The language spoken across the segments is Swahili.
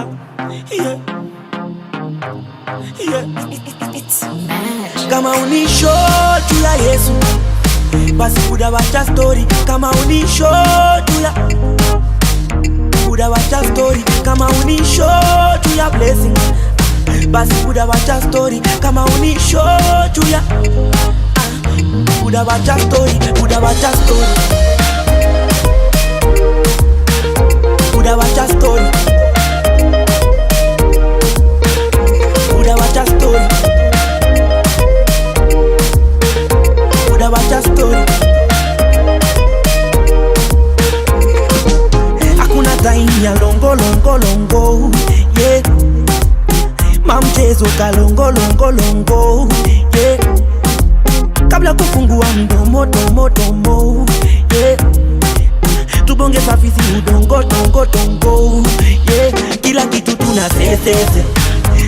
Yeah. Yeah. Kama unisho tula Yesu, basi kudawacha story. Kama unisho tula, kudawacha story. Kama unisho tula blessing, basi kudawacha story. Kama unisho tula, kudawacha story, kudawacha story, kudawacha story, kudawacha story, kudawacha story. Hakuna time ya longo longo longo, yeah. Mamchezo ka longo longo longo, yeah. Kabla kufungua mdomo domo domo, yeah. Tubonge safisi udongo dongo dongo, yeah. Kila kitu tuna sesese,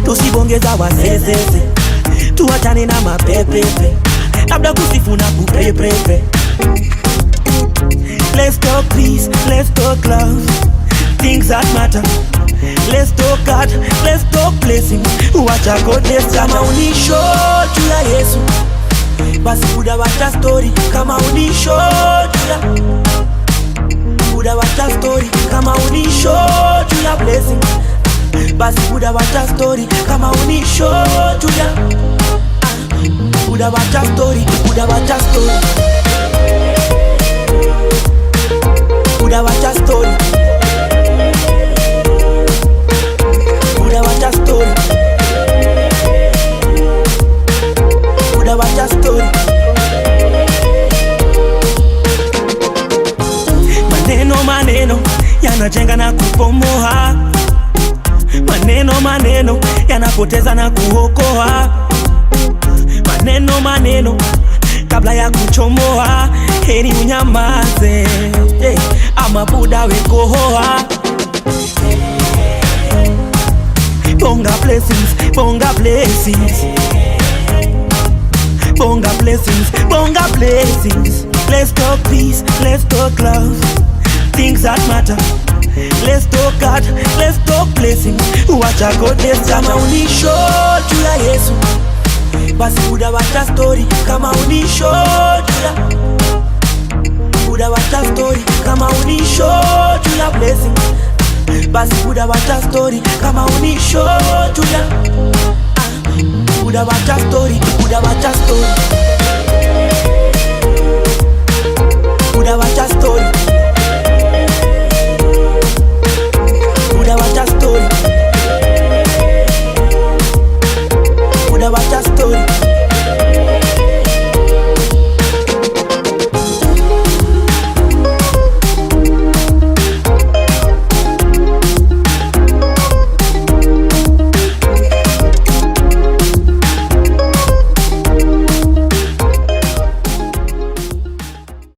tusibongeza wa sesese. Tuachane na mapepepe, labda kusifu na kupepepe. Let's talk peace, let's talk love, things that matter. Let's talk God, let's talk blessings. Wacha God bless. Kama unisho tula Yesu, basi kudawacha story. Kama unisho tula, kudawacha story. Kama unisho tula blessing, basi kudawacha story. Kama unisho tula, kudawacha story, kudawacha story, kudawacha story, kudawacha story, kudawacha story. Maneno maneno yanajenga na kupomoa, maneno maneno yanapoteza na kuokoa. Maneno maneno kabla ya kuchomoa, heri unyamaze, yeah. Ama buda wekohoa. Bonga blessings, bonga blessings, bonga blessings, bonga blessings. Let's talk peace, let's talk love, things that matter. Let's talk God, let's talk blessings. Wacha God bless. Kama unisho tula Yesu, basi kudawacha story. Kama unisho tula, kudawacha story. Kama unisho tula blessing, basi kudawacha story. Kama unisho tula, kudawacha story, kudawacha story, kudawacha story, kudawacha